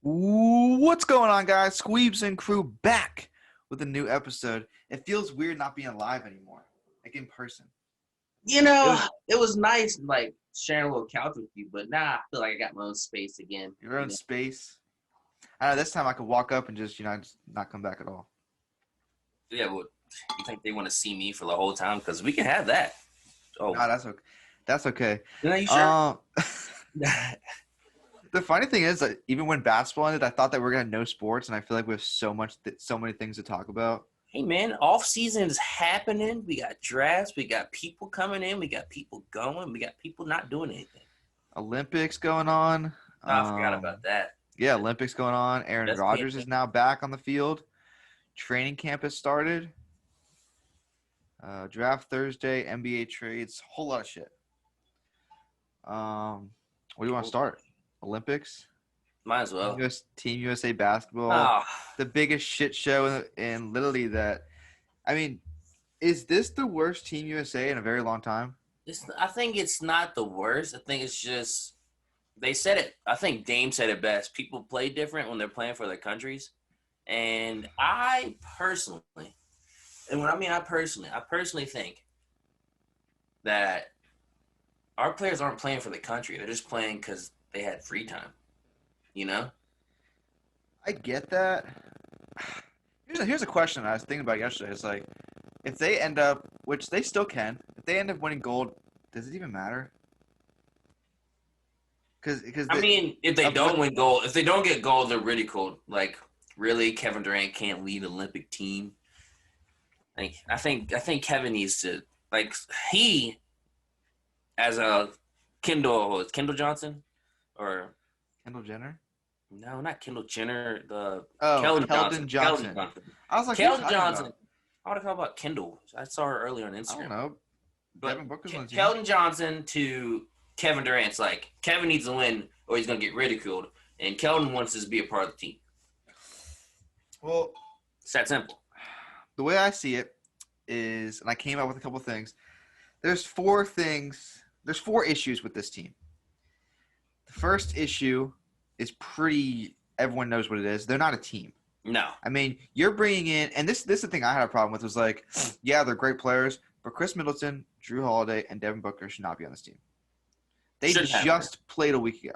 What's going on, guys? Squeebs and Crew back with a new episode. It feels weird not being live anymore, like in person. You It know, was it was nice like sharing a little couch with you, but now I feel like I got my own space again. your own space. I know this time I could walk up and just not come back at all. Yeah, well, you think they want to see me for the whole time? Because we can have that. Oh, Nah, that's okay. That's okay. you sure? The funny thing is that even when basketball ended, I thought that we are gonna have no sports, and I feel like we have so many things to talk about. Hey man, off season is happening. We got drafts. We got people coming in. We got people going. We got people not doing anything. Olympics going on. Oh, I forgot about that. Yeah, Olympics going on. Aaron That's Rodgers is now back on the field. Training camp has started. Draft Thursday, NBA trades, whole lot of shit. Where do you want to start? Olympics? Might as well. Team USA basketball. Oh. The biggest shit show in literally that. I mean, is this the worst Team USA in a very long time? I think it's not the worst. I think it's just they said it. I think Dame said it best. People play different when they're playing for their countries. And I personally think that our players aren't playing for the country. They're just playing because they had free time. You know? I get that. Here's a question I was thinking about yesterday. It's like, if they end up, which they still can, if they end up winning gold, does it even matter? Because if they don't win gold, if they don't get gold, they're ridiculed. Like, really, Kevin Durant can't lead an Olympic team. I think Kevin needs to he as a Kendall Johnson or Kendall Jenner. No, not Kendall Jenner. Keldon Johnson. I was like, Keldon Johnson. I want to talk about Kendall. I saw her earlier on Instagram. I don't know. But Keldon Johnson to Kevin Durant's like, Kevin needs to win or he's going to get ridiculed. And Keldon wants to be a part of the team. Well, it's that simple. The way I see it is, and I came up with a couple of things. There's four issues with this team. The first issue is everyone knows what it is. They're not a team. No. I mean, you're bringing in, and this is the thing I had a problem with, was like, yeah, they're great players, but Chris Middleton, Drew Holiday, and Devin Booker should not be on this team. They just played a week ago.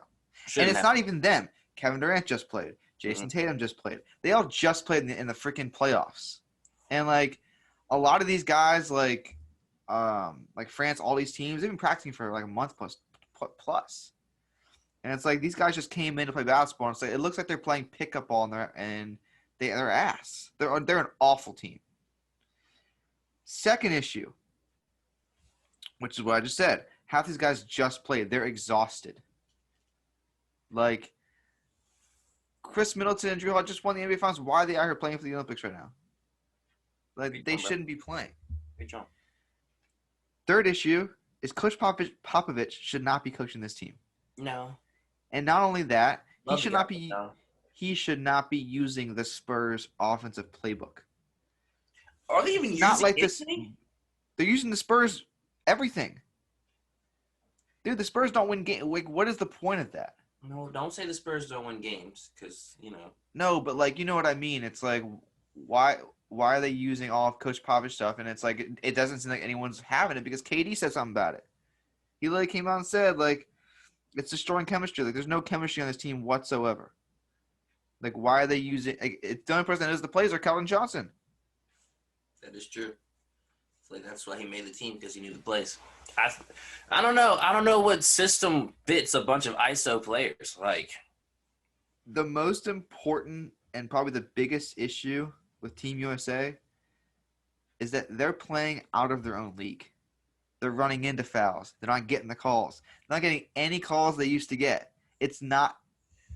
And it's not even them. Kevin Durant just played. Jason Tatum just played. They all just played in the freaking playoffs. And, like, a lot of these guys, like France, all these teams, they've been practicing for, like, a month plus. And it's like these guys just came in to play basketball, and it looks like they're playing pickup ball, and they're ass. They're an awful team. Second issue, which is what I just said. Half these guys just played. They're exhausted. Like, Chris Middleton and Drew Holiday just won the NBA Finals. Why are they out here playing for the Olympics right now? Like, they shouldn't be playing. Good job. Third issue is Coach Popovich should not be coaching this team. No. And not only that, he should not be using the Spurs offensive playbook. Are they even using this? They're using the Spurs everything. Dude, the Spurs don't win games. Like, what is the point of that? No, don't say the Spurs don't win games, because No, but like, you know what I mean. It's like, why are they using all of Coach Popovich stuff? And it's like, it doesn't seem like anyone's having it because KD said something about it. He literally came out and said, like, it's destroying chemistry. Like, there's no chemistry on this team whatsoever. Like, why are they using? Like, the only person that knows the plays are Keldon Johnson. That is true. It's like that's why he made the team, because he knew the plays. I don't know. I don't know what system fits a bunch of ISO players. Like, the most important and probably the biggest issue with Team USA is that they're playing out of their own league. They're running into fouls. They're not getting the calls. They're not getting any calls they used to get. It's not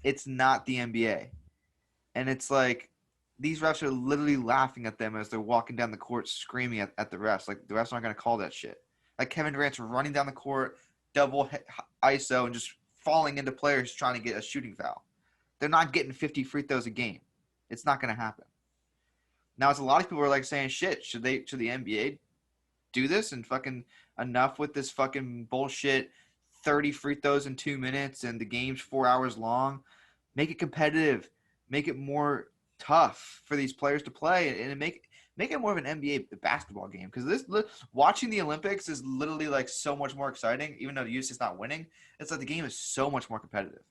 the NBA. And it's like these refs are literally laughing at them as they're walking down the court screaming at the refs. Like, the refs aren't going to call that shit. Like, Kevin Durant's running down the court, double ISO, and just falling into players trying to get a shooting foul. They're not getting 50 free throws a game. It's not going to happen. Now, it's a lot of people are like saying, shit, should the NBA do this and fucking enough with this fucking bullshit 30 free throws in 2 minutes and the game's 4 hours long? Make it competitive. Make it more tough for these players to play, and make it more of an NBA basketball game. Because watching the Olympics is literally like so much more exciting. Even though the U.S. is not winning, it's like the game is so much more competitive.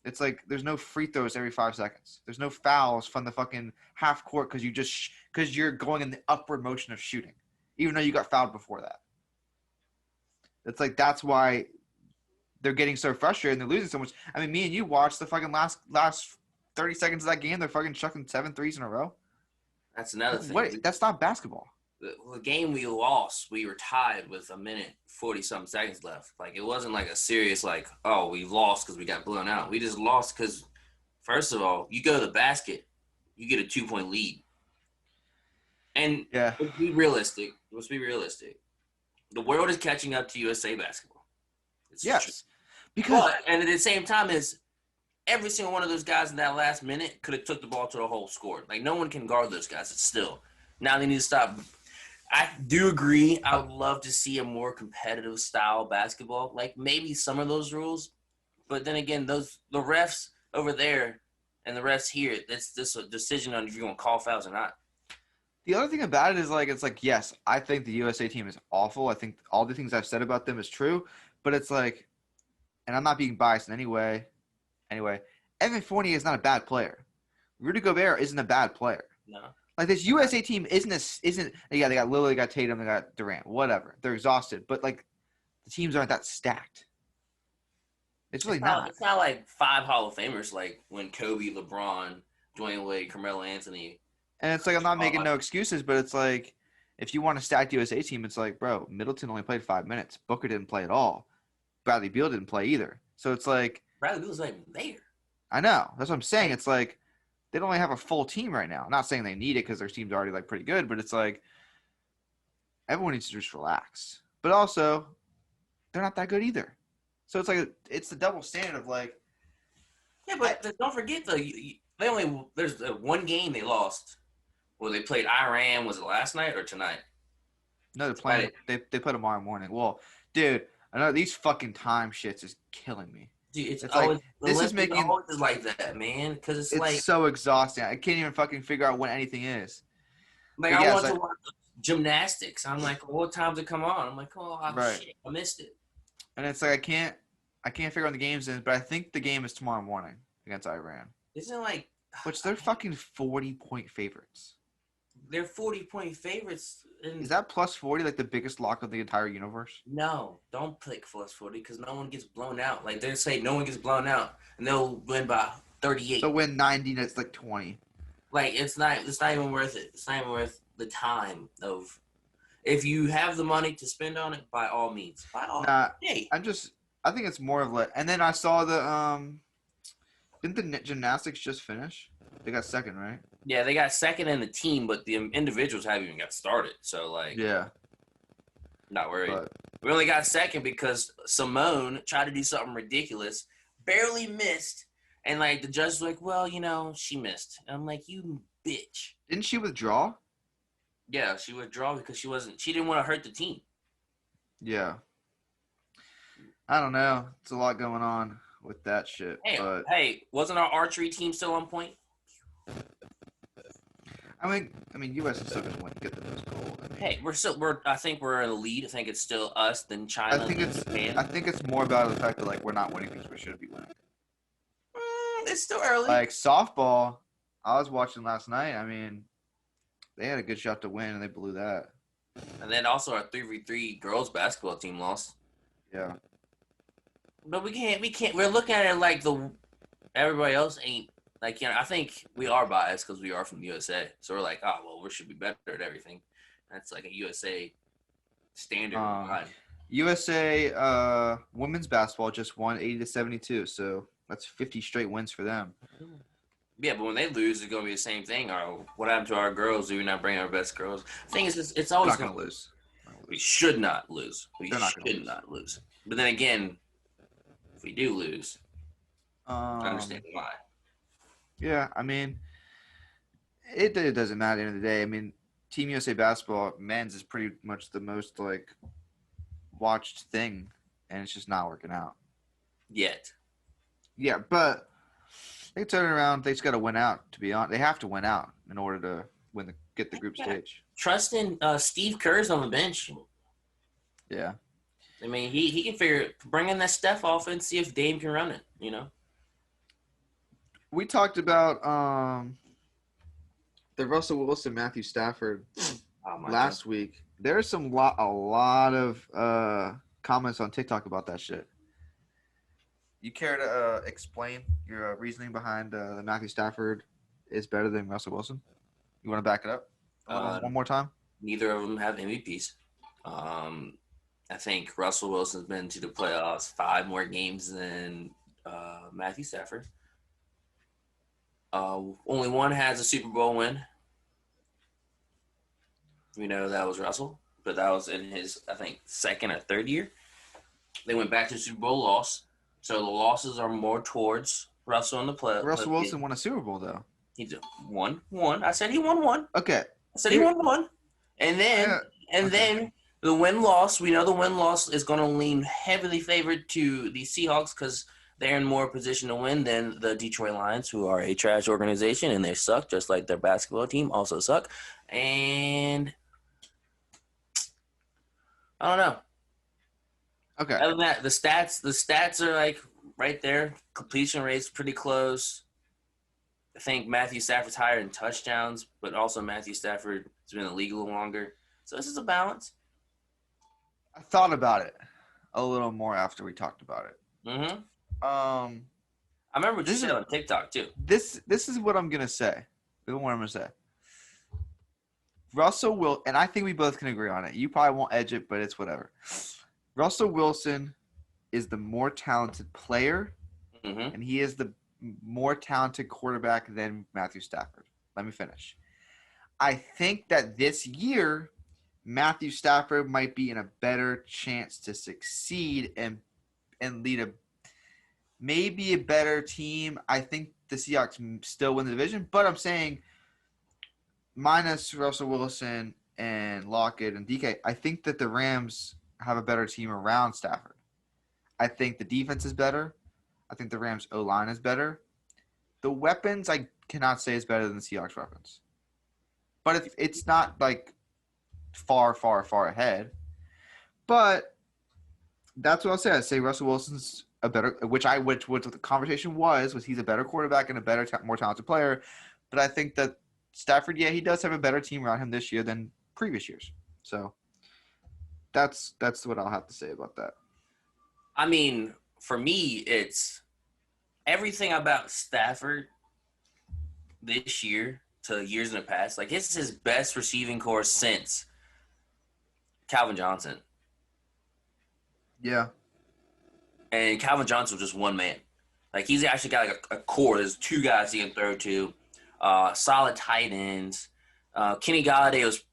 It's like there's no free throws every 5 seconds. There's no fouls from the fucking half court because you're going in the upward motion of shooting, even though you got fouled before that. It's like that's why they're getting so frustrated and they're losing so much. I mean, me and you watched the fucking last 30 seconds of that game. They're fucking chucking 7 threes in a row. That's another thing. What? That's not basketball. The game we lost, we were tied with a minute 40-something seconds left. Like, it wasn't like a serious, like, oh, we lost because we got blown out. We just lost because, first of all, you go to the basket, you get a 2-point lead. And yeah, let's be realistic. The world is catching up to USA basketball. Yes. Because and at the same time is every single one of those guys in that last minute could have took the ball to the hole, scored. Like, no one can guard those guys. It's still. Now they need to stop. I do agree. I would love to see a more competitive style basketball. Like, maybe some of those rules. But then again, the refs over there and the refs here, that's just a decision on if you're going to call fouls or not. The other thing about it is, like, it's like, yes, I think the USA team is awful. I think all the things I've said about them is true. But it's like, and I'm not being biased in any way. Anyway, Evan Fournier is not a bad player. Rudy Gobert isn't a bad player. No. Like, this USA team isn't yeah, they got Lillard, they got Tatum, they got Durant, whatever. They're exhausted, but like the teams aren't that stacked. It's really not. It's not like 5 Hall of Famers like when Kobe, LeBron, Dwayne Wade, Carmelo Anthony. And it's like, I'm not making no excuses, but it's like, if you want a stacked USA team, it's like, bro, Middleton only played 5 minutes. Booker didn't play at all. Bradley Beal didn't play either. So it's like, Bradley Beal's not even there. I know. That's what I'm saying. It's like they don't really have a full team right now. I'm not saying they need it because their team's already like pretty good, but it's like everyone needs to just relax. But also, they're not that good either. So it's like it's the double standard of like. Yeah, but don't forget there's one game they lost. Well, they played Iran. Was it last night or tonight? No, they're playing. They play tomorrow morning. Well, dude, I know these fucking time shits is killing me. Dude, it's always, like this is making always like that, man. Because it's like so exhausting. I can't even fucking figure out when anything is. Like, I want to watch gymnastics. I'm like, well, what time does it come on? I'm like, oh shit, I missed it. And it's like I can't figure out when the game's in, but I think the game is tomorrow morning against Iran. Isn't it like which they're fucking 40-point favorites. They're 40-point favorites. Is that plus 40 like the biggest lock of the entire universe? No, don't pick plus 40 because no one gets blown out. Like they say, no one gets blown out, and they'll win by 38. So win 90, and it's like 20. Like it's not even worth it. It's not even worth the time of. If you have the money to spend on it, by all means, Hey. I think it's more of like, and then I saw didn't the gymnastics just finish? They got second, right? Yeah, they got second in the team, but the individuals haven't even got started. So, like, yeah, not worried. But we only got second because Simone tried to do something ridiculous, barely missed, and like the judge was like, "Well, she missed." And I'm like, "You bitch!" Didn't she withdraw? Yeah, she withdrew because she didn't want to hurt the team. Yeah, I don't know. It's a lot going on with that shit. Hey, wasn't our archery team still on point? I mean, U.S. is still going to get the most gold. Hey, I think we're in the lead. I think it's still us, then China. I think it's more about the fact that like we're not winning because we should be winning. It's still early. Like softball, I was watching last night. I mean, they had a good shot to win and they blew that. And then also our 3v3 girls basketball team lost. Yeah. But we can't. We're looking at it like everybody else ain't. Like, I think we are biased because we are from the USA. So we're like, oh, well, we should be better at everything. That's like a USA standard. USA women's basketball just won 80-72. So that's 50 straight wins for them. Yeah, but when they lose, it's going to be the same thing. Or what happened to our girls? Do we not bring our best girls? The thing is, it's always going to lose. We should not lose. We should not lose. But then again, if we do lose, I understand why. Yeah, I mean, it doesn't matter at the end of the day. I mean, Team USA basketball men's is pretty much the most like watched thing, and it's just not working out yet. Yeah, but they turn around. They just got to win out. To be honest, they have to win out in order to get the group Yeah. stage. Trust in Steve Kerr's on the bench. Yeah. I mean, he can bring in that Steph off and see if Dame can run it. You know. We talked about the Russell Wilson, Matthew Stafford Oh my god. last week. There's a lot of comments on TikTok about that shit. You care to explain your reasoning behind the Matthew Stafford is better than Russell Wilson? You want to back it up one more time? Neither of them have MVPs. I think Russell Wilson's been to the playoffs 5 more games than Matthew Stafford. Only one has a Super Bowl win. We know that was Russell, but that was in his, I think, second or third year. They went back to the Super Bowl loss. So the losses are more towards Russell in the Russell Wilson won a Super Bowl, though. He won one. I said he won one. Okay. I said he won one. And then the win-loss, we know the win-loss is going to lean heavily favored to the Seahawks because they're in more position to win than the Detroit Lions, who are a trash organization, and they suck, just like their basketball team also suck. And I don't know. Okay. Other than that, the stats are like right there. Completion rate's pretty close. I think Matthew Stafford's higher in touchdowns, but also Matthew Stafford has been in the league a little longer. So this is a balance. I thought about it a little more after we talked about it. Mm-hmm. I remember what you said on TikTok too. This is what I'm gonna say. This is what I'm gonna say. Russell will, and I think we both can agree on it. You probably won't edge it, but it's whatever. Russell Wilson is the more talented player, and he is the more talented quarterback than Matthew Stafford. Let me finish. I think that this year, Matthew Stafford might be in a better chance to succeed and lead maybe a better team. I think the Seahawks still win the division, but I'm saying minus Russell Wilson and Lockett and DK, I think that the Rams have a better team around Stafford. I think the defense is better. I think the Rams' O-line is better. The weapons, I cannot say is better than the Seahawks' weapons. But it's not like far, far, far ahead. But that's what I'll say. I say Russell Wilson's a better, which what the conversation was he's a better quarterback and a better, more talented player. But I think that Stafford, yeah, he does have a better team around him this year than previous years. So that's what I'll have to say about that. I mean, for me, it's everything about Stafford this year to years in the past. Like, this is his best receiving corps since Calvin Johnson. Yeah. And Calvin Johnson was just one man. Like, he's actually got like a core. There's 2 guys he can throw to. Solid tight ends. Kenny Galladay was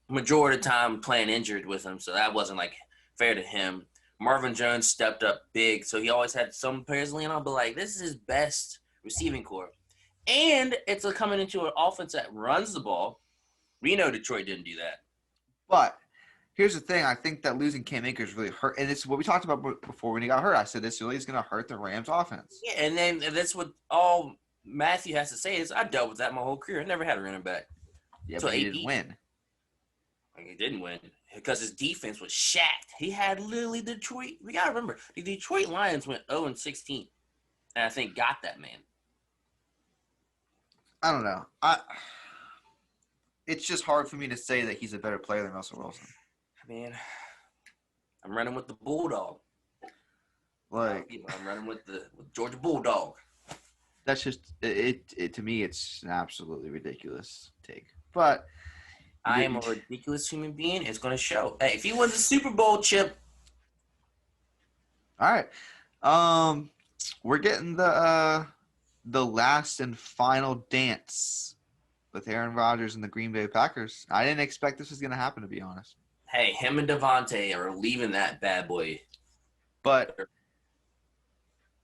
majority of the time playing injured with him, so that wasn't like fair to him. Marvin Jones stepped up big, so he always had some players lean on, but like this is his best receiving corps. And it's coming into an offense that runs the ball. We know Detroit didn't do that. But here's the thing. I think that losing Cam Akers really hurt. And it's what we talked about before when he got hurt. I said this really is going to hurt the Rams offense. Yeah, and then that's what all Matthew has to say is, I dealt with that my whole career. I never had a running back. Yeah, but he didn't win. He didn't win because his defense was shacked. He had literally Detroit. We got to remember, the Detroit Lions went 0-16. And I think got that man. I don't know. It's just hard for me to say that he's a better player than Russell Wilson. Man, I'm running with the Bulldog. Like, I'm running with Georgia Bulldog. That's just it. To me, it's an absolutely ridiculous take. But I am a ridiculous human being. It's going to show. Hey, if he wins the Super Bowl, Chip. All right. We're getting the last and final dance with Aaron Rodgers and the Green Bay Packers. I didn't expect this was going to happen, to be honest. Hey, him and Devontae are leaving that bad boy. But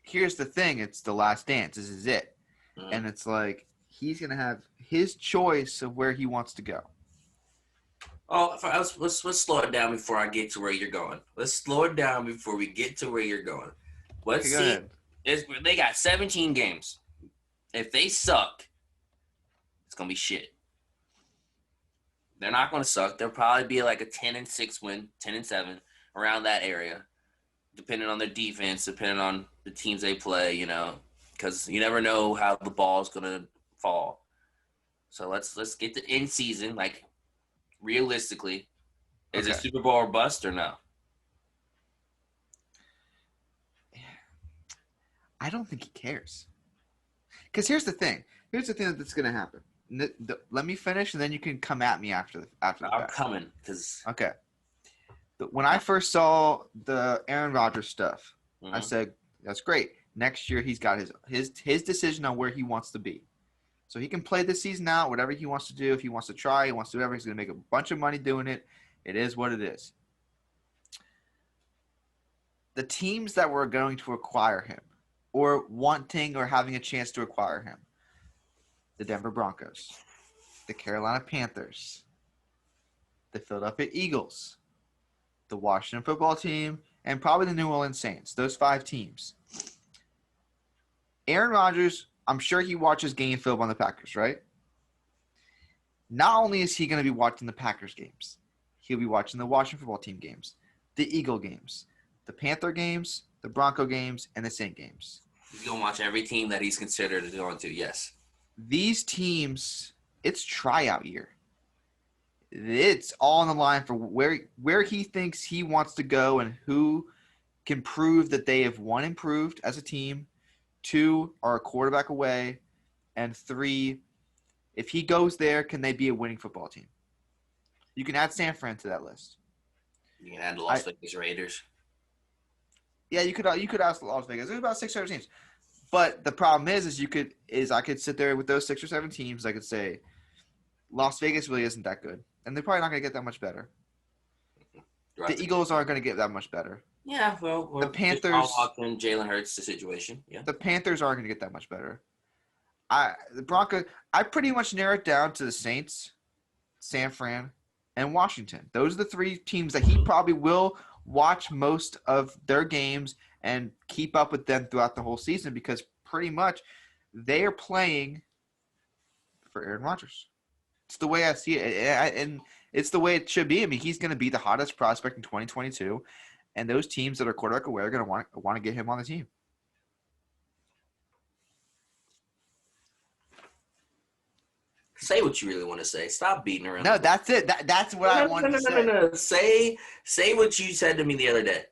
here's the thing. It's the last dance. This is it. Mm-hmm. And it's like he's going to have his choice of where he wants to go. Oh, let's slow it down before I get to where you're going. Let's slow it down before we get to where you're going. Let's see. They got 17 games. If they suck, it's gonna be shit. They're not gonna suck. They'll probably be like a 10-6 win, 10-7 around that area, depending on their defense, depending on the teams they play. Because you never know how the ball's gonna fall. So let's get the in season. Like realistically, is it Super Bowl or bust or no? I don't think he cares. Because here's the thing. Here's the thing that's going to happen. Let me finish, and then you can come at me after the I'm coming. Okay. When I first saw the Aaron Rodgers stuff, I said, that's great. Next year, he's got his decision on where he wants to be. So he can play this season out, whatever he wants to do. If he wants to try, he wants to do whatever. He's going to make a bunch of money doing it. It is what it is. The teams that were going to acquire him, or wanting or having a chance to acquire him, the Denver Broncos, the Carolina Panthers, the Philadelphia Eagles, the Washington football team, and probably the New Orleans Saints. Those 5 teams. Aaron Rodgers, I'm sure he watches game film on the Packers, right? Not only is he going to be watching the Packers games, he'll be watching the Washington football team games, the Eagle games, the Panther games, the Bronco games, and the Saint games. He's going to watch every team that he's considered going to, yes. These teams, it's tryout year. It's all on the line for where he thinks he wants to go and who can prove that they have, 1, improved as a team, 2, are a quarterback away, and 3, if he goes there, can they be a winning football team? You can add San Fran to that list. You can add the Las Vegas Raiders. Yeah, you could ask Las Vegas. There's about 6 or 7 teams. But the problem is I could sit there with those 6 or 7 teams. I could say Las Vegas really isn't that good, and they're probably not going to get that much better. The Eagles aren't going to get that much better. Yeah, well, the Panthers and Jalen Hurts the situation. Yeah, the Panthers aren't going to get that much better. The Broncos. I pretty much narrow it down to the Saints, San Fran, and Washington. Those are the 3 teams that he probably will watch most of their games and keep up with them throughout the whole season, because pretty much they are playing for Aaron Rodgers. It's the way I see it, and it's the way it should be. I mean, he's going to be the hottest prospect in 2022, and those teams that are quarterback aware are going to want to get him on the team. Say what you really want to say. Stop beating around. No, that's it. That's what I want to say. No. Say what you said to me the other day.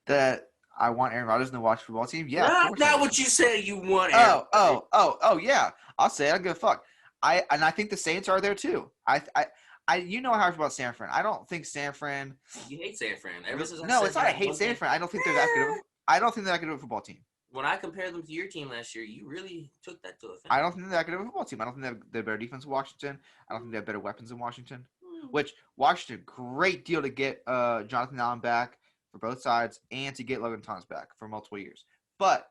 That I want Aaron Rodgers in the Washington football team. Yeah, not what you said. You want. Aaron Oh, yeah. I'll say it. I don't give a fuck. I think the Saints are there too. You know how I feel about San Fran. I don't think San Fran. You hate San Fran. No, it's not. I hate San Fran. I don't think they're that good. I don't think they're that good of a football team. When I compared them to your team last year, you really took that to offense. I don't think they're that good of a football team. I don't think they're better defense than Washington. I don't think they have better weapons than Washington. Which Washington, great deal to get Jonathan Allen back for both sides and to get Logan Thomas back for multiple years. But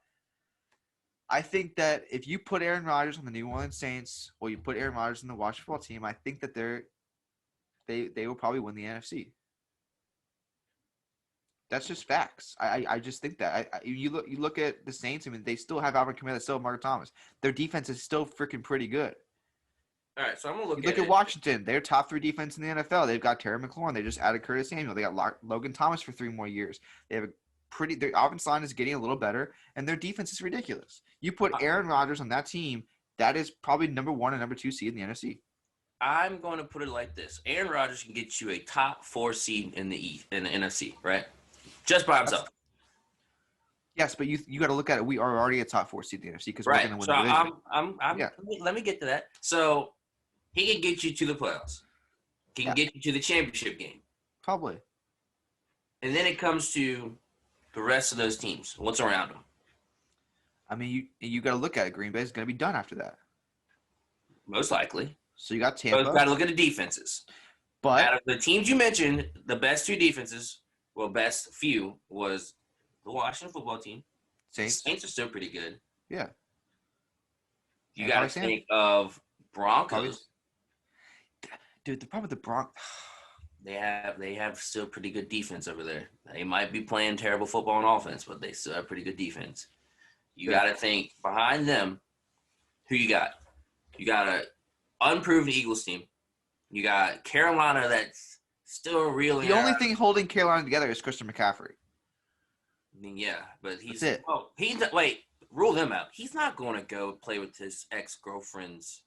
I think that if you put Aaron Rodgers on the New Orleans Saints or you put Aaron Rodgers in the Washington football team, I think that they will probably win the NFC. That's just facts. I just think that. You look at the Saints. I mean, they still have Alvin Kamara. They still have Mark Thomas. Their defense is still freaking pretty good. All right, so I'm gonna look at Washington. They're top 3 defense in the NFL. They've got Terry McLaurin. They just added Curtis Samuel. They got Logan Thomas for 3 more years. They have their offensive line is getting a little better, and their defense is ridiculous. You put Aaron Rodgers on that team, that is probably number 1 and number 2 seed in the NFC. I'm going to put it like this: Aaron Rodgers can get you a top 4 seed in the NFC, right? Just by himself. Yes, but you got to look at it. We are already a top 4 seed in the NFC because we're going to win the division. Let me get to that. So he can get you to the playoffs. He can get you to the championship game. Probably. And then it comes to the rest of those teams. What's around them? I mean, you got to look at it. Green Bay is going to be done after that. Most likely. So you got Tampa. So you got to look at the defenses. But out of the teams you mentioned, the best 2 defenses, best few, was the Washington football team. Saints are still pretty good. Yeah. You got to think of Broncos. Dude, the problem with the Broncos. They have still pretty good defense over there. They might be playing terrible football on offense, but they still have pretty good defense. You Yeah. got to think behind them. Who you got? You got a unproven Eagles team. You got Carolina that's still reeling. The only thing holding Carolina together is Christian McCaffrey. I mean, yeah, but That's it. wait, rule them out. He's not going to go play with his ex-girlfriend's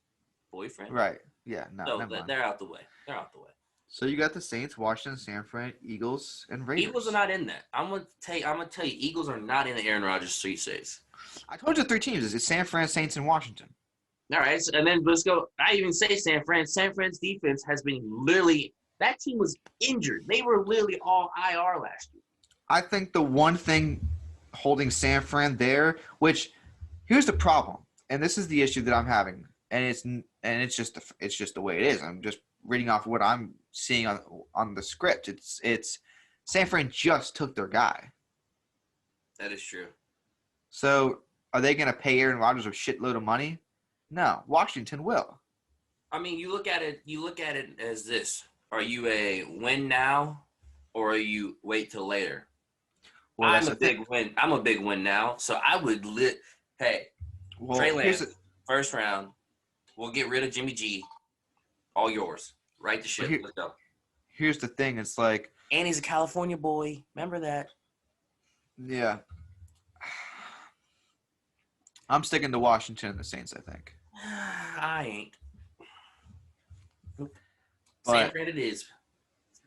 boyfriend. Right. Yeah. No. So Never mind. they're out the way. They're out the way. So you got the Saints, Washington, San Fran, Eagles, and Raiders. Eagles are not in that. I'm gonna tell you, Eagles are not in the Aaron Rodgers sweet states. I told you 3 teams. It's San Fran, Saints, and Washington. All right, and then let's go. I even say San Fran. San Fran's defense has been literally that team was injured. They were literally all IR last year. I think the one thing holding San Fran there, which here's the problem, and this is the issue that I'm having, and it's just the way it is. I'm just reading off what I'm seeing on the script. It's San Fran just took their guy. That is true. So are they going to pay Aaron Rodgers a shitload of money? No, Washington will. I mean, you look at it as this: are you a win now, or are you wait till later? Well, I'm a big win. I'm a big win now, so I would Trey Lance, first round. We'll get rid of Jimmy G. All yours. Right the ship. Let's go. Here's the thing. It's like, and he's a California boy. Remember that? Yeah. I'm sticking to Washington and the Saints, I think. I ain't. But, San it is.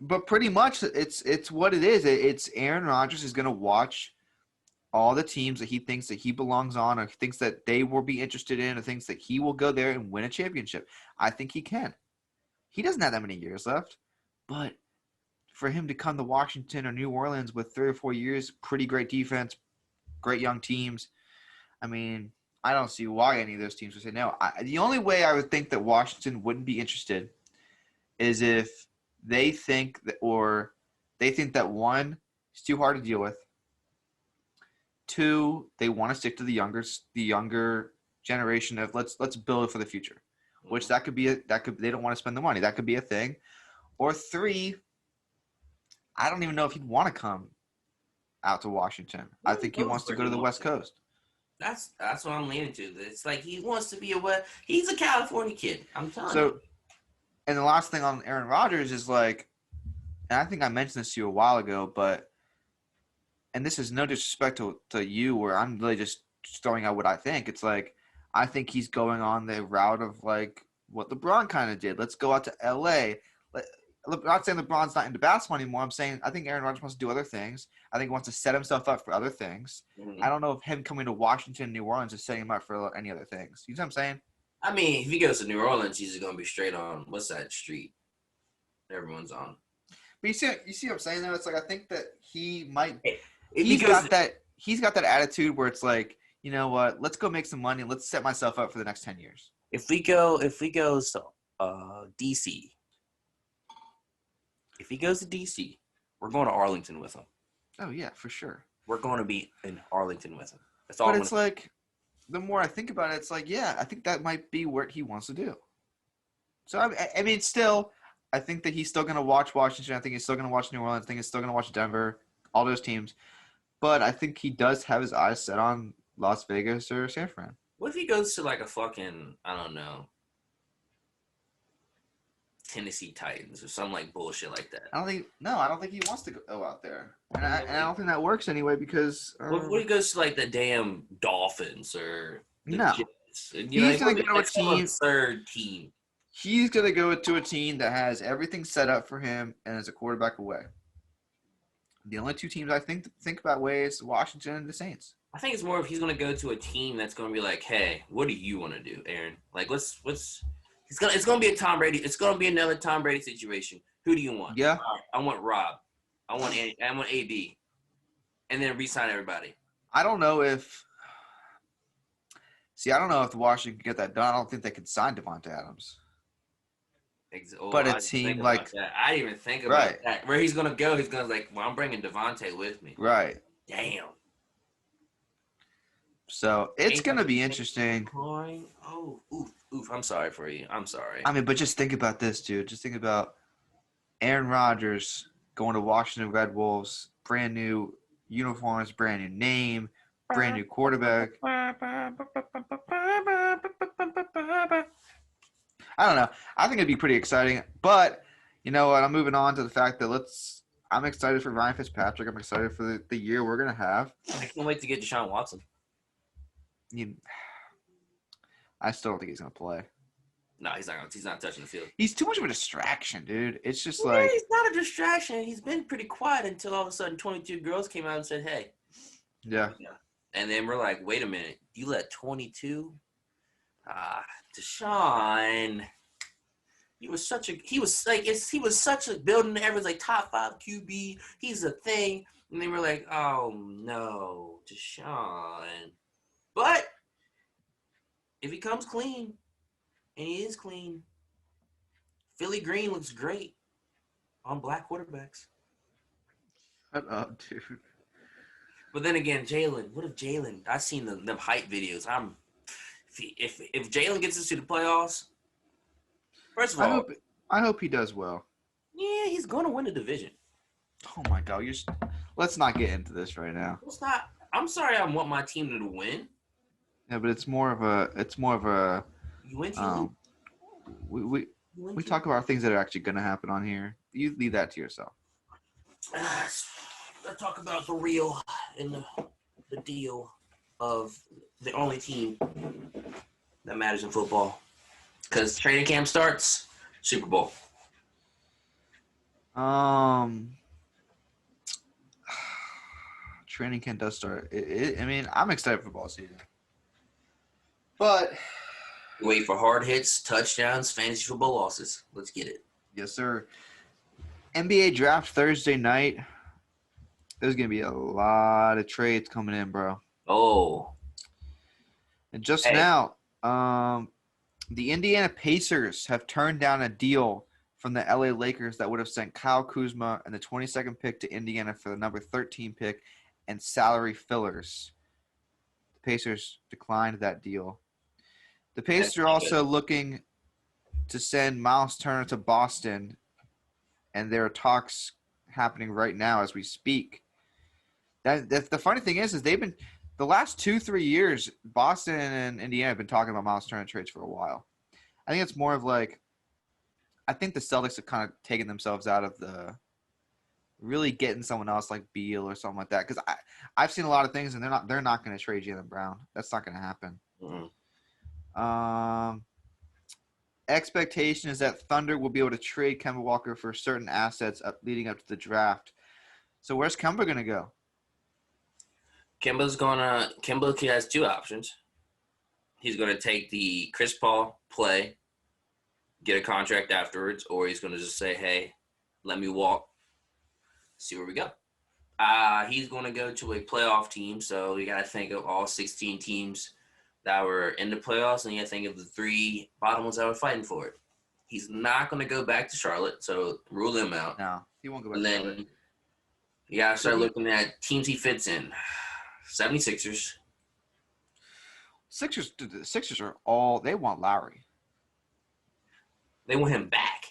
But pretty much it's what it is. It's Aaron Rodgers is going to watch all the teams that he thinks that he belongs on or thinks that they will be interested in or thinks that he will go there and win a championship. I think he can. He doesn't have that many years left. But for him to come to Washington or New Orleans with 3 or 4 years, pretty great defense, great young teams, I mean, I don't see why any of those teams would say no. The only way I would think that Washington wouldn't be interested is if they think that, one, it's too hard to deal with. 2, they want to stick to the younger generation of let's build it for the future, which they don't want to spend the money. That could be a thing. Or 3, I don't even know if he'd want to come out to Washington. I think he wants to go to the West Coast. That's what I'm leaning to. It's like he wants to be he's a California kid. I'm telling you. And the last thing on Aaron Rodgers is like, and I think I mentioned this to you a while ago, and this is no disrespect to you, where I'm really just throwing out what I think. It's like, I think he's going on the route of like what LeBron kind of did. Let's go out to LA. I'm not saying LeBron's not into basketball anymore. I'm saying I think Aaron Rodgers wants to do other things. I think he wants to set himself up for other things. Mm-hmm. I don't know if him coming to Washington, New Orleans is setting him up for any other things. You know what I'm saying? I mean, if he goes to New Orleans, he's going to be straight on, what's that street everyone's on? But you see what I'm saying though? It's like I think that he might he's got that attitude where it's like, you know what, let's go make some money, let's set myself up for the next 10 years. If we go to DC. If he goes to DC, we're going to Arlington with him. Oh yeah, for sure. We're going to be in Arlington with him. That's all. But it's like, the more I think about it, it's like, yeah, I think that might be what he wants to do. So I mean, still, I think that he's still going to watch Washington. I think he's still going to watch New Orleans. I think he's still going to watch Denver, all those teams. But I think he does have his eyes set on Las Vegas or San Fran. What if he goes to like a fucking, I don't know, Tennessee Titans or something like bullshit like that? I don't think he wants to go out there. And I don't think that works anyway because... what if he goes to like the damn Dolphins or the Jets? He's going to go to a team... third team. He's going to go to a team that has everything set up for him and is a quarterback away. The only 2 teams I think about ways Washington and the Saints. I think it's more if he's going to go to a team that's going to be like, hey, what do you want to do, Aaron? Like, it's going to be a Tom Brady. It's going to be another Tom Brady situation. Who do you want? Yeah. I want Rob. I want AB. And then re-sign everybody. I don't know if Washington can get that done. I don't think they can sign Devontae Adams. But a team like that. I didn't even think about that. Where he's gonna go, he's gonna like, well, I'm bringing Devontae with me. Right. Damn. So it's gonna be interesting. Oh, oof. I'm sorry for you. I'm sorry. I mean, but just think about this, dude. Just think about Aaron Rodgers going to Washington Red Wolves, brand new uniforms, brand new name, brand new quarterback. I don't know. I think it'd be pretty exciting. But you know what? I'm moving on to the fact that I'm excited for Ryan Fitzpatrick. I'm excited for the year we're gonna have. I can't wait to get Deshaun Watson. You, I still don't think he's gonna play. No, he's not. He's not touching the field. He's too much of a distraction, dude. It's just Yeah, like he's not a distraction. He's been pretty quiet until all of a sudden 22 girls came out and said, "Hey." yeah. And then we're like, "Wait a minute, you let 22? Deshaun. He was such a building average like top 5 QB. He's a thing." And then we're like, "Oh no, Deshaun." But if he comes clean, and he is clean, Philly Green looks great on black quarterbacks. Shut up, dude. But then again, Jalen. What if Jalen? I've seen them hype videos. If Jalen gets us to the playoffs, first of all, I hope he does well. yeah, he's going to win the division. Oh my god, let's not get into this right now. It's not. I'm sorry. I want my team to win. Yeah, but it's more of a You win, team. we talk about things that are actually going to happen on here. You leave that to yourself. Let's talk about the real and the deal of the only team that matters in football. Because training camp starts, Super Bowl. Training camp does start. I mean, I'm excited for football season, but Wait for hard hits, touchdowns, fantasy football losses. Let's get it. yes, sir. NBA draft Thursday night. There's gonna be a lot of trades coming in, bro. Oh. And just now, the Indiana Pacers have turned down a deal from the LA Lakers that would have sent Kyle Kuzma and the 22nd pick to Indiana for the number 13 pick and salary fillers. The Pacers declined that deal. The Pacers are also looking to send Miles Turner to Boston, and there are talks happening right now as we speak. The funny thing is they've been the last 2-3 years, Boston and Indiana have been talking about Miles Turner trades for a while. I think it's more of like, I think the Celtics have kind of taken themselves out of the really getting someone else like Beal or something like that. Because I've seen a lot of things, and they're not going to trade Jaylen Brown. That's not going to happen. Mm-hmm. Expectation is that Thunder will be able to trade Kemba Walker for certain assets leading up to the draft. So where's Kemba going to go? Kemba has 2 options. He's going to take the Chris Paul play, get a contract afterwards, or he's going to just say, "Hey, let me walk, see where we go." He's going to go to a playoff team, so you got to think of all 16 teams that were in the playoffs, and you got to think of the 3 bottom ones that were fighting for it. He's not going to go back to Charlotte, so rule him out. No, he won't go back And to then Charlotte. you got to start looking at teams he fits in. 76ers. The Sixers are all – they want Lowry. They want him back.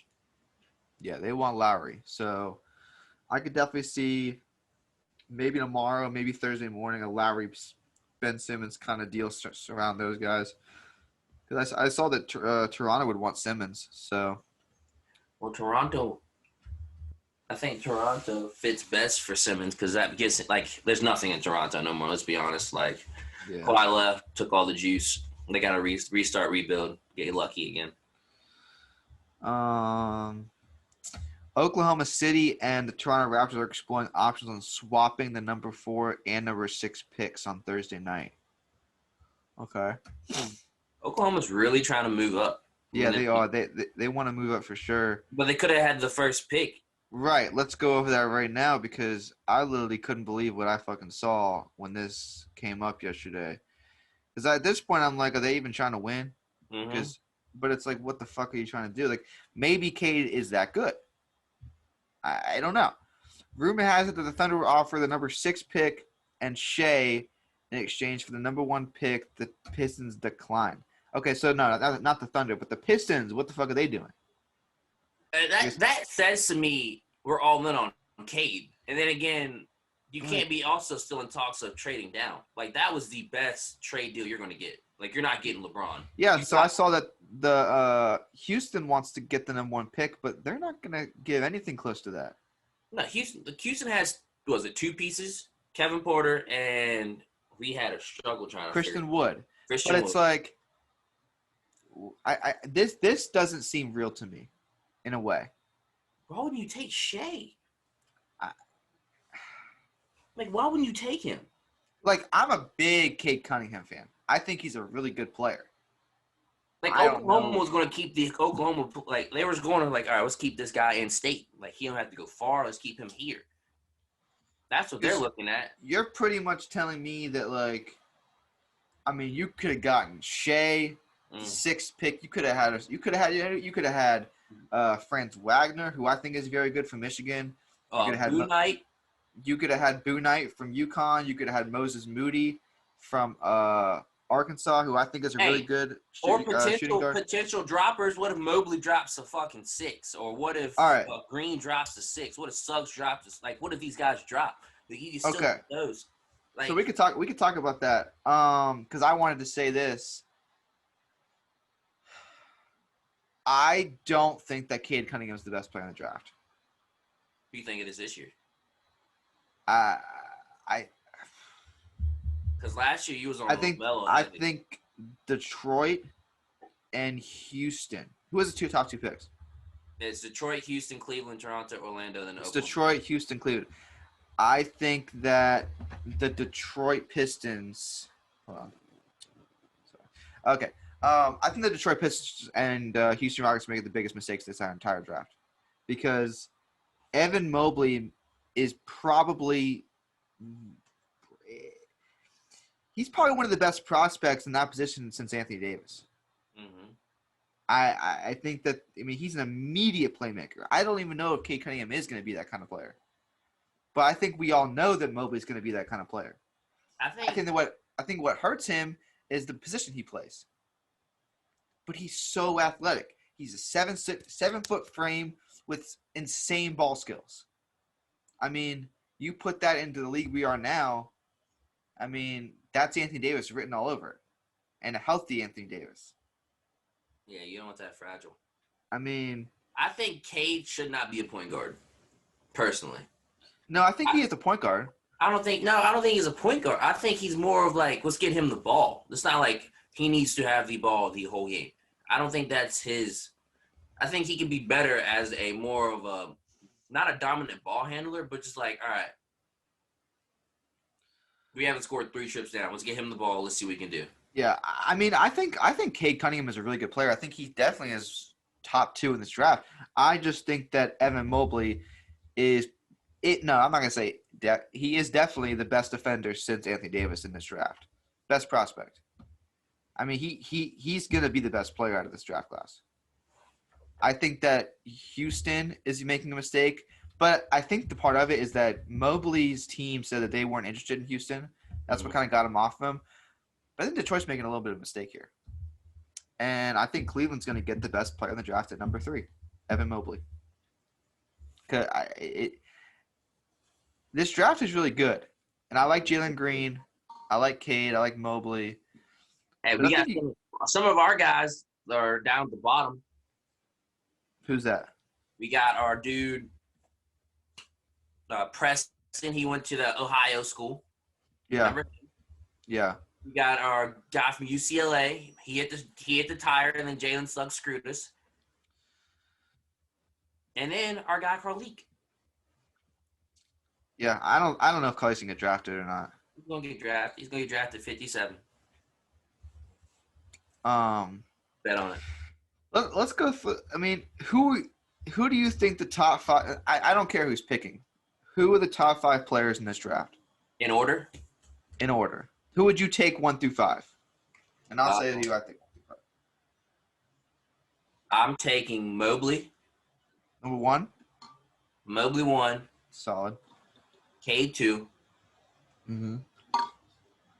Yeah, they want Lowry. So I could definitely see maybe tomorrow, maybe Thursday morning, a Lowry Ben Simmons kind of deal around those guys. Because I saw that Toronto would want Simmons. So, well, I think Toronto fits best for Simmons because that gets it. Like, there's nothing in Toronto no more. Let's be honest. Like, yeah. Kawhi left, took all the juice. They got to restart, rebuild, get lucky again. Oklahoma City and the Toronto Raptors are exploring options on swapping the number 4 and number 6 picks on Thursday night. Okay. Oklahoma's really trying to move up. Yeah, they are. They want to move up for sure. But they could have had the first pick. Right. Let's go over that right now because I literally couldn't believe what I fucking saw when this came up yesterday. Because at this point, I'm like, are they even trying to win? Mm-hmm. But it's like, what the fuck are you trying to do? Like, maybe Cade is that good. I don't know. Rumor has it that the Thunder will offer the number 6 pick and Shea in exchange for the number 1 pick. The Pistons decline. Okay, so no, not the Thunder, but the Pistons. What the fuck are they doing? That says to me we're all in on Cade. And then again, you can't be also still in talks of trading down. Like that was the best trade deal you're going to get. Like you're not getting LeBron. Yeah, so I saw that the Houston wants to get the number 1 pick, but they're not going to give anything close to that. No, Houston has was it 2 pieces? Kevin Porter and we had a struggle trying to Christian Wood. Christian But Wood. it's like this doesn't seem real to me in a way. Why wouldn't you take Shea? I, Like, why wouldn't you take him? Like, I'm a big Cade Cunningham fan. I think he's a really good player. Like, Oklahoma was going to keep the Oklahoma, like, they were going to, like, all right, let's keep this guy in state. Like, he don't have to go far. Let's keep him here. That's what they're looking at. You're pretty much telling me that, like, I mean, you could have gotten Shea, 6th pick. You could have had Franz Wagner, who I think is very good from Michigan. You could have had Boo Knight from UConn. You could have had Moses Moody from Arkansas, who I think is a really good shooting guard. Potential droppers. What if Mobley drops a fucking 6? Or what if Green drops a 6? What if Suggs drops a, like? What if these guys drop? You still get those. Like, so we could talk about that. Because I wanted to say this. I don't think that Cade Cunningham is the best player in the draft. Who do you think it is this year? Because last year you was on. I think Detroit and Houston. Who was the top two picks? It's Detroit, Houston, Cleveland, Toronto, Orlando, then Oklahoma. It's Detroit, Houston, Cleveland. I think that the Detroit Pistons. Hold on. Sorry. Okay. I think the Detroit Pistons and Houston Rockets made the biggest mistakes this entire draft, because Evan Mobley is probably one of the best prospects in that position since Anthony Davis. Mm-hmm. I think that, I mean, he's an immediate playmaker. I don't even know if Cade Cunningham is going to be that kind of player, but I think we all know that Mobley is going to be that kind of player. I think what hurts him is the position he plays. But he's so athletic. He's a 7-foot frame with insane ball skills. I mean, you put that into the league we are now, I mean, that's Anthony Davis written all over it. And a healthy Anthony Davis. Yeah, you don't want that fragile. I mean, I think Cade should not be a point guard, personally. No, I think he is a point guard. I don't think he's a point guard. I think he's more of like, let's get him the ball. It's not like he needs to have the ball the whole game. I don't think that's his. I think he can be better as a more of a, not a dominant ball handler, but just like, all right, we haven't scored 3 trips down. Let's get him the ball. Let's see what we can do. Yeah, I mean, I think Cade Cunningham is a really good player. I think he definitely is top 2 in this draft. I just think that Evan Mobley is it. No, I'm not gonna say that. He is definitely the best defender since Anthony Davis in this draft. Best prospect. I mean, he's gonna be the best player out of this draft class. I think that Houston is making a mistake, but I think the part of it is that Mobley's team said that they weren't interested in Houston. That's what kind of got him off of him. But I think Detroit's making a little bit of a mistake here. And I think Cleveland's going to get the best player in the draft at number 3, Evan Mobley. This draft is really good. And I like Jalen Green. I like Cade. I like Mobley. Hey, we got some of our guys that are down at the bottom. Who's that? We got our dude, Preston. He went to the Ohio school. Yeah. Remember? Yeah. We got our guy from UCLA. He hit the tire, and then Jalen Suggs screwed us. And then our guy Carleek. Yeah, I don't know if Carleek's gonna get drafted or not. He's gonna get drafted. He's gonna get drafted 57. Bet on it. Let's go for. I mean, who do you think the top 5? I don't care who's picking. Who are the top 5 players in this draft? In order. In order. Who would you take 1 through 5? And I'll say to you, I think 1 through 5. I'm taking Mobley. Number 1. Mobley 1. Solid. Cade 2. Mm-hmm.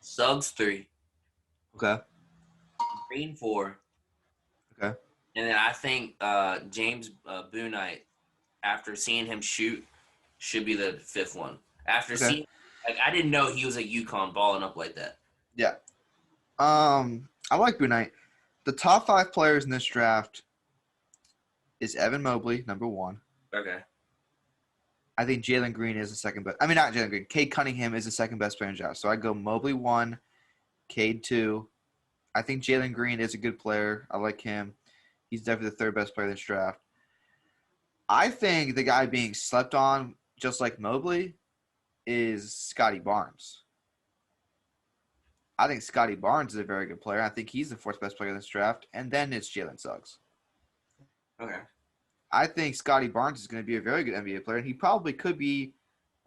Suggs 3. Okay. Green 4. Okay. And then I think James Boonite, after seeing him shoot, should be the fifth one. After Okay. seeing, like, I didn't know he was a UConn balling up like that. Yeah. I like Boone. The top 5 players in this draft is Evan Mobley, number 1. Okay. I think Jalen Green is the second best. I mean, not Jalen Green. Cade Cunningham is the second best player in the draft. So I go Mobley 1, Cade 2. I think Jalen Green is a good player. I like him. He's definitely the third best player in this draft. I think the guy being slept on, just like Mobley, is Scotty Barnes. I think Scotty Barnes is a very good player. I think he's the fourth best player in this draft. And then it's Jalen Suggs. Okay. I think Scotty Barnes is going to be a very good NBA player, and he probably could be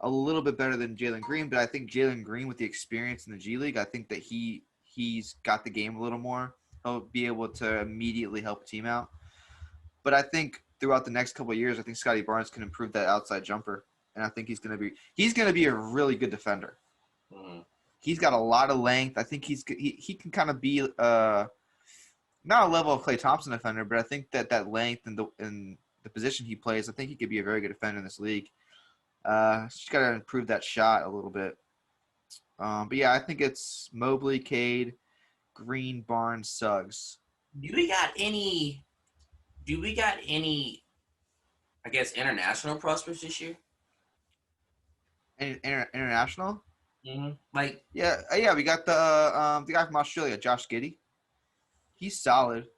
a little bit better than Jalen Green. But I think Jalen Green, with the experience in the G League, I think that he's got the game a little more. He'll be able to immediately help a team out. But I think throughout the next couple of years, I think Scotty Barnes can improve that outside jumper, and I think he's going to be a really good defender. Mm-hmm. He's got a lot of length. I think he can kind of be not a level of Klay Thompson defender, but I think that length and the position he plays, I think he could be a very good defender in this league. Just got to improve that shot a little bit. But yeah, I think it's Mobley, Cade, Green, Barnes, Suggs. Do we got any? Do we got any? I guess international prospects this year. International? Mm-hmm. Like, Yeah. We got the guy from Australia, Josh Giddey. He's solid.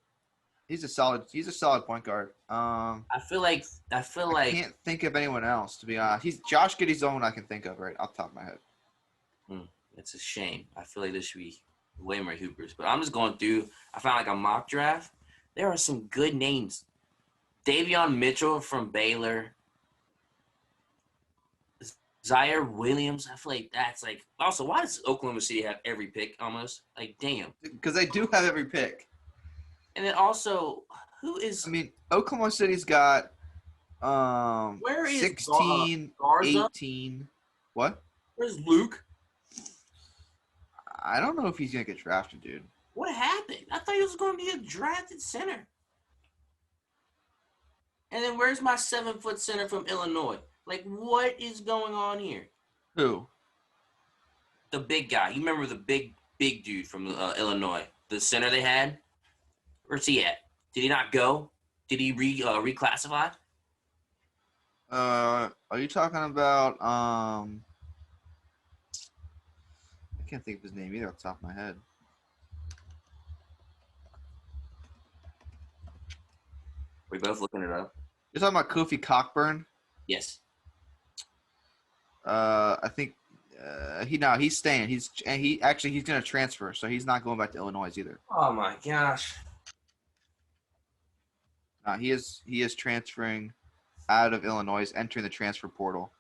He's a solid point guard. I can't think of anyone else, to be honest. He's Josh Giddey's the only one I can think of right off the top of my head. it's a shame. I feel like there should be way more hoopers. But I'm just going through. I found like a mock draft. There are some good names. Davion Mitchell from Baylor. Zaire Williams. I feel like that's like. Also, why does Oklahoma City have every pick almost? Like, damn. Because they do have every pick. And then also, who is? I mean, Oklahoma City's got Where is 16, Garza? 18. What? Where's Luke? I don't know if he's going to get drafted, dude. What happened? I thought he was going to be a drafted center. And then where's my 7-foot center from Illinois? Like, what is going on here? Who? The big guy. You remember the big dude from Illinois? The center they had? Where's he at? Did he not go? Did he reclassify? Are you talking about I can't think of his name either off the top of my head. We're both looking it up. You're talking about Kofi Cockburn? Yes. I think he's staying. He's going to transfer, so he's not going back to Illinois either. Oh my gosh. He is transferring out of Illinois, entering the transfer portal.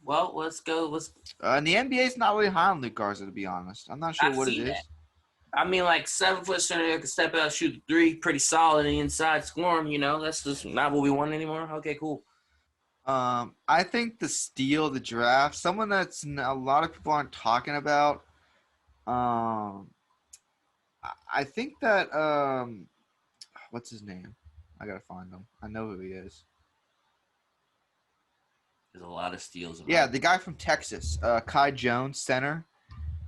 Well, let's go. And the NBA is not really high on Luke Garza, to be honest. I'm not sure what it is. I mean, like 7-foot center that can step out, shoot the three, pretty solid in the inside, score him. You know, that's just not what we want anymore. Okay, cool. I think the steal of the draft, someone that's a lot of people aren't talking about. I think that what's his name? I gotta find him. I know who he is. There's a lot of steals. Yeah, the guy from Texas, Kai Jones, center.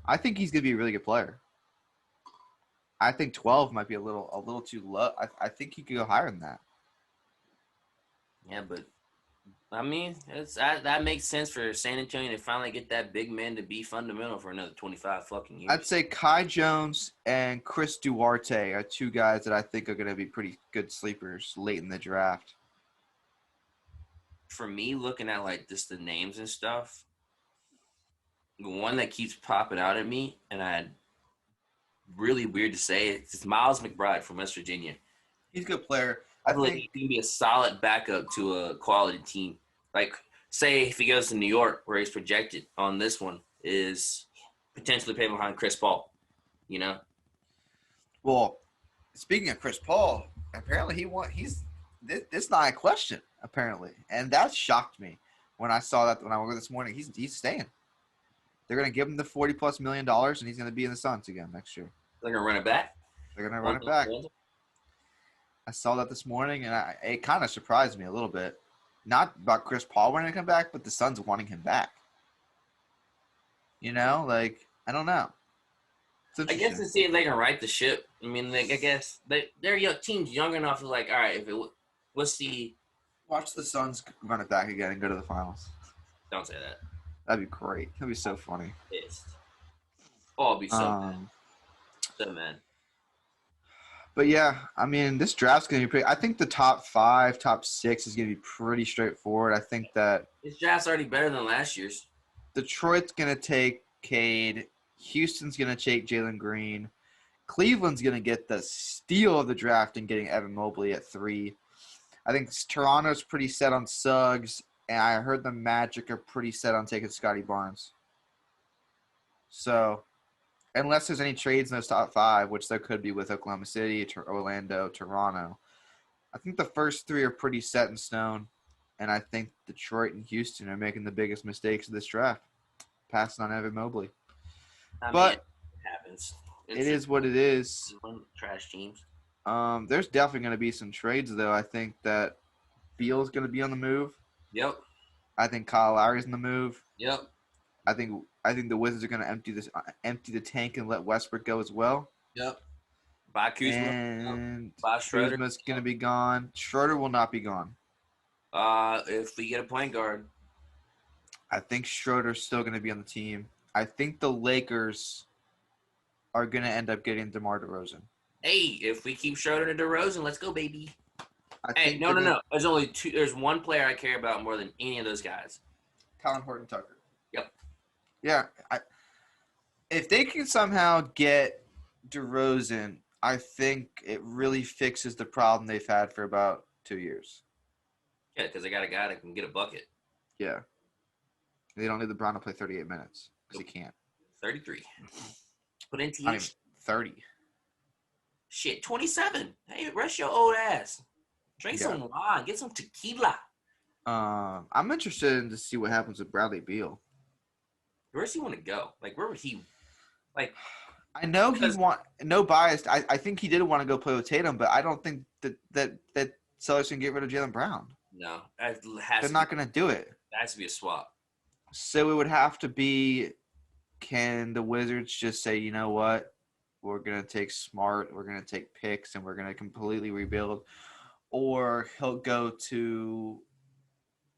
I think he's gonna be a really good player. I think 12 might be a little too low. I think he could go higher than that. Yeah, but I mean, that makes sense for San Antonio to finally get that big man to be fundamental for another 25 fucking years. I'd say Kai Jones and Chris Duarte are two guys that I think are going to be pretty good sleepers late in the draft. For me, looking at like just the names and stuff, the one that keeps popping out at me, and really weird to say, it's Miles McBride from West Virginia. He's a good player. I think he can be a solid backup to a quality team. Like, say if he goes to New York, where he's projected on this one, is potentially playing behind Chris Paul. You know. Well, speaking of Chris Paul, apparently this not a question apparently, and that shocked me when I saw that when I woke up this morning. He's staying. They're going to give him the $40+ million, and he's going to be in the Suns again next year. They're going to run it back. They're going to run it back. I saw that this morning, and it kind of surprised me a little bit. Not about Chris Paul wanting to come back, but the Suns wanting him back. Like I don't know. It's I guess interesting. to see if they can right the ship. I mean, like, I guess they're young teams young enough to like, all right, what's the Watch the Suns run it back again and go to the finals. don't say that. That'd be great. That'd be so funny. Pissed. Oh, I'll be so mad. Um, So mad. but yeah, I mean, this draft's gonna be pretty. I think the top 5, top 6 is gonna be pretty straightforward. I think that This draft's already better than last year's. Detroit's gonna take Cade. Houston's gonna take Jalen Green. Cleveland's gonna get the steal of the draft and getting Evan Mobley at 3. I think Toronto's pretty set on Suggs, and I heard the Magic are pretty set on taking Scotty Barnes. So, unless there's any trades in those top 5, which there could be with Oklahoma City, Orlando, Toronto, I think the first 3 are pretty set in stone, and I think Detroit and Houston are making the biggest mistakes of this draft, passing on Evan Mobley. I mean, But it happens. it is what it is. Trash teams. There's definitely going to be some trades, though. I think that Beal's going to be on the move. Yep. I think Kyle Lowry's on the move. Yep. I think the Wizards are going to empty the tank and let Westbrook go as well. Yep. Bye Kuzma. And Bye Schroeder. Kuzma's going to be gone. Schroeder will not be gone. If we get a point guard, I think Schroeder's still going to be on the team. I think the Lakers are going to end up getting DeMar DeRozan. hey, if we keep Schroeder and DeRozan, let's go, baby. I Hey, think no. There's only 2. There's one player I care about more than any of those guys. Colin Horton Tucker. Yep. Yeah. If they can somehow get DeRozan, I think it really fixes the problem they've had for about 2 years. Yeah, because they got a guy that can get a bucket. Yeah. They don't need LeBron to play 38 minutes because he can't. 33. Put into Not even 30. Shit, 27. Hey, rest your old ass. Drink some wine. Get some tequila. I'm interested to see what happens with Bradley Beal. Where does he want to go? Like, where would he? Like, I know no bias. I think he did want to go play with Tatum, but I don't think that Sellers can get rid of Jaylen Brown. no. They're not going to do it. That has to be a swap. So it would have to be, can the Wizards just say, you know what, we're going to take Smart, we're going to take picks, and we're going to completely rebuild, or he'll go to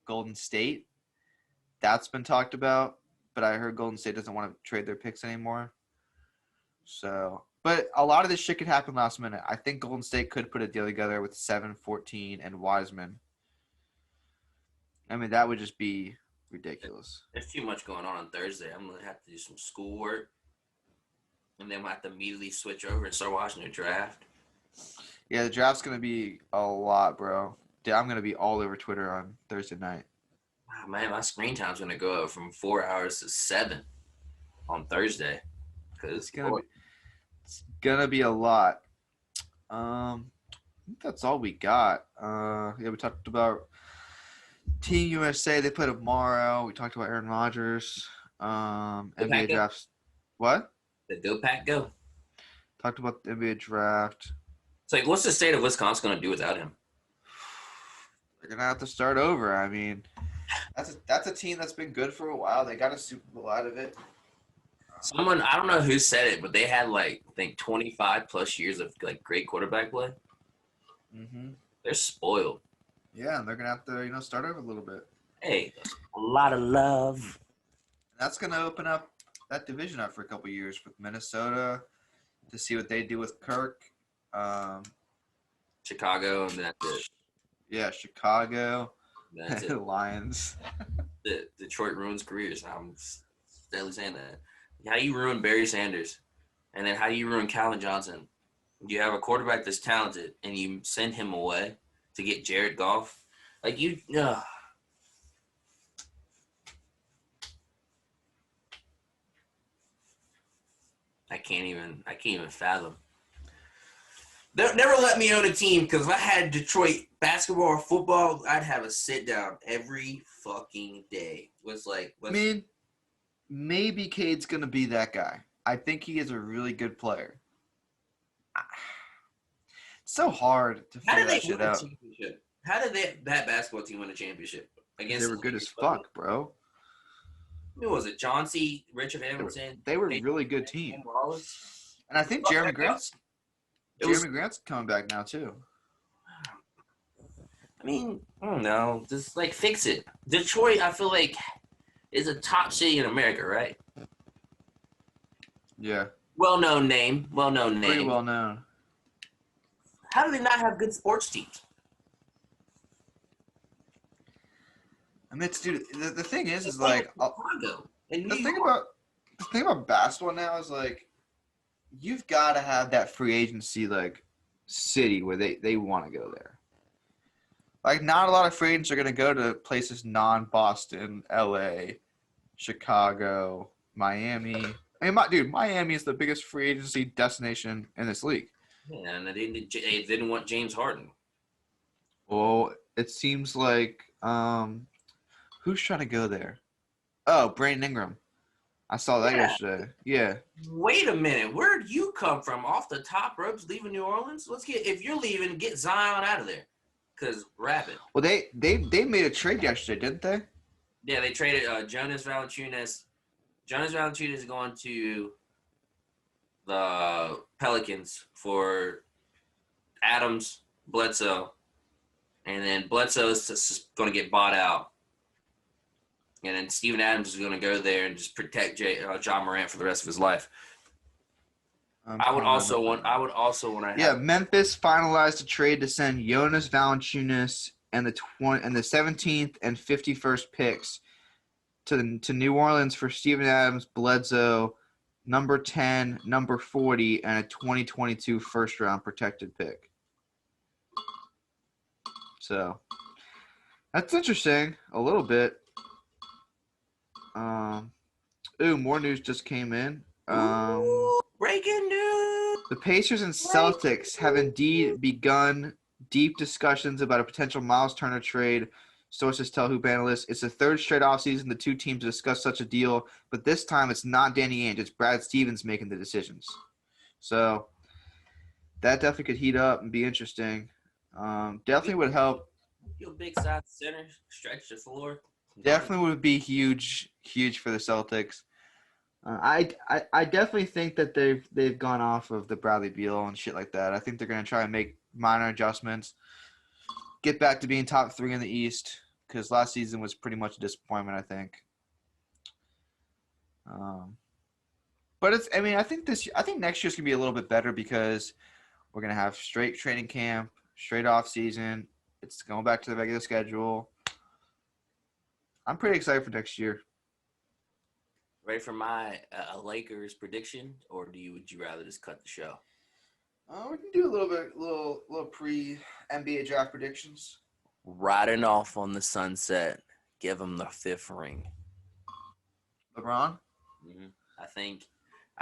Golden State. That's been talked about, but I heard Golden State doesn't want to trade their picks anymore. So, but a lot of this shit could happen last minute. I think Golden State could put a deal together with 7-14 and Wiseman. I mean, that would just be ridiculous. There's too much going on Thursday. I'm gonna have to do some schoolwork, and then we'll have to immediately switch over and start watching the draft. Yeah, the draft's gonna be a lot, bro. Dude, I'm gonna be all over Twitter on Thursday night. Wow, man, my screen time's gonna go up from 4 hours to 7 on Thursday. It's gonna be a lot. I think that's all we got. Yeah, we talked about Team USA. They play tomorrow. We talked about Aaron Rodgers. NBA drafts. What? The Go Pack Go. Talked about the NBA draft. It's like, what's the state of Wisconsin gonna do without him? They're gonna have to start over. I mean, that's a team that's been good for a while. They got a Super Bowl out of it. Someone, I don't know who said it, but they had like, I think 25 plus years of like great quarterback play. Mm-hmm. They're spoiled. Yeah, and they're gonna have to, start over a little bit. Hey, a lot of love. And that's gonna open up that division up for a couple years with Minnesota to see what they do with Kirk. Chicago, and that's it. Yeah, Chicago. That's it. Lions. Detroit ruins careers. I'm steadily saying that. How you ruin Barry Sanders, and then how do you ruin Calvin Johnson? You have a quarterback that's talented, and you send him away to get Jared Goff. Like you, I can't even fathom. They'll never let me own a team because if I had Detroit basketball or football, I'd have a sit down every fucking day. I mean, maybe Cade's gonna be that guy. I think he is a really good player. It's so hard to How figure did they that shit win a out. championship? How did that basketball team win a championship Because they against were the good Lakers? as fuck, bro. Who was it? Chauncey, Richard They were Hamilton, they were a Ray really good team. Wallace. And I think Fuck that guy. It was. Jeremy Grant's coming back now too. I mean, I don't know. Just like fix it. Detroit, I feel like, is a top city in America, right? Yeah. Well-known name. Well-known Pretty name. well known. How do they not have good sports teams? I mean, dude, the thing is It's like Chicago and the New thing York. about the thing about basketball now is like you've got to have that free agency like city where they want to go there. Like, not a lot of free agents are going to go to places non-Boston, L.A., Chicago, Miami. I mean, dude, Miami is the biggest free agency destination in this league. Yeah, and they didn't want James Harden. Well, it seems like who's trying to go there? Oh, Brandon Ingram. I saw that yesterday. Yeah. Wait a minute. Where'd you come from? Off the top ropes, leaving New Orleans? If you're leaving, get Zion out of there. Because Rapid. Well, they made a trade yesterday, didn't they? Yeah, they traded Jonas Valanciunas. Jonas Valanciunas is going to the Pelicans for Adams, Bledsoe, and then Bledsoe is going to get bought out. And then Steven Adams is going to go there and just protect John Morant for the rest of his life. I would also want to. Yeah, Memphis finalized a trade to send Jonas Valanciunas and the 17th and 51st picks to New Orleans for Steven Adams, Bledsoe, number 10, number 40, and a 2022 first round protected pick. So that's interesting, a little bit. More news just came in. Breaking news! The Pacers and Celtics have indeed begun deep discussions about a potential Miles Turner trade. Sources tell Hoop Analysts it's the third straight offseason the two teams discuss such a deal, but this time it's not Danny Ainge, it's Brad Stevens making the decisions. So that definitely could heat up and be interesting. Definitely would help. Your big side center, stretch the floor. Definitely would be huge for the Celtics. I definitely think that they've gone off of the Bradley Beal and shit like that. I think they're gonna try and make minor adjustments, get back to being top 3 in the East, because last season was pretty much a disappointment, I think. But I think next year's gonna be a little bit better because we're gonna have straight training camp, straight off season. It's going back to the regular schedule. I'm pretty excited for next year. Ready for my Lakers prediction, or would you rather just cut the show? We can do a little pre NBA draft predictions. Riding off on the sunset, give him the 5th ring. LeBron. Mm-hmm. I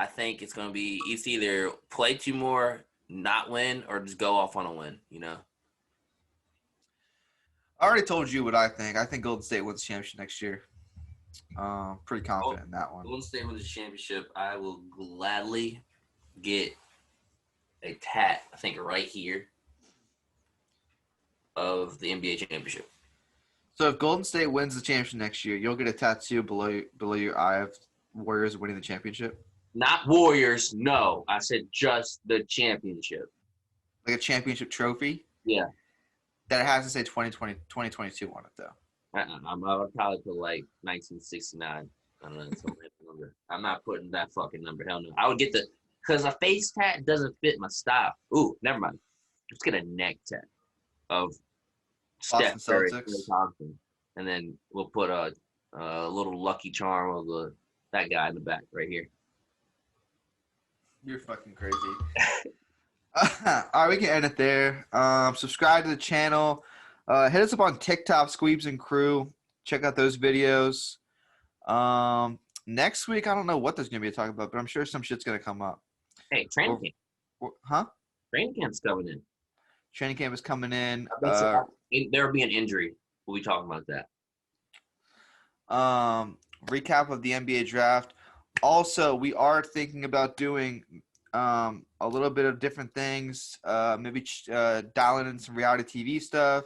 think it's gonna be it's either play 2 more, not win, or just go off on a win. You know. I already told you what I think. I think Golden State wins the championship next year. Pretty confident in that one. Golden State wins the championship. I will gladly get a tat, I think, right here of the NBA championship. So if Golden State wins the championship next year, you'll get a tattoo below your eye of Warriors winning the championship? Not Warriors, no. I said just the championship. Like a championship trophy? Yeah. That has to say 2022 on it, though. I would probably put like 1969. I don't know, some number. I'm not putting that fucking number. Hell no. I would get because a face tat doesn't fit my style. Ooh, never mind. Let's get a neck tat of Boston Steph Curry, Celtics. Thompson, and then we'll put a little lucky charm of that guy in the back right here. You're fucking crazy. All right, we can end it there. Subscribe to the channel. Hit us up on TikTok, Squeebs and Crew. Check out those videos. Next week, I don't know what there's going to be to talk about, but I'm sure some shit's going to come up. Hey, training camp. Huh? Training camp's coming in. Training camp is coming in. There will be an injury. We'll be talking about that. Recap of the NBA draft. Also, we are thinking about doing a little bit of different things. Maybe dialing in some reality TV stuff.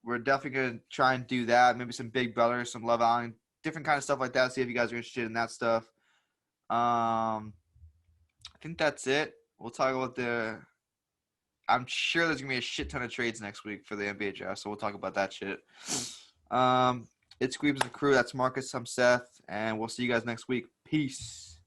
We're definitely gonna try and do that. Maybe some Big Brother, some Love Island, different kind of stuff like that. See if you guys are interested in that stuff. I think that's it. We'll talk about the. I'm sure there's gonna be a shit ton of trades next week for the NBA draft, so we'll talk about that shit. It's Squeebs Crew. That's Marcus. I'm Seth, and we'll see you guys next week. Peace.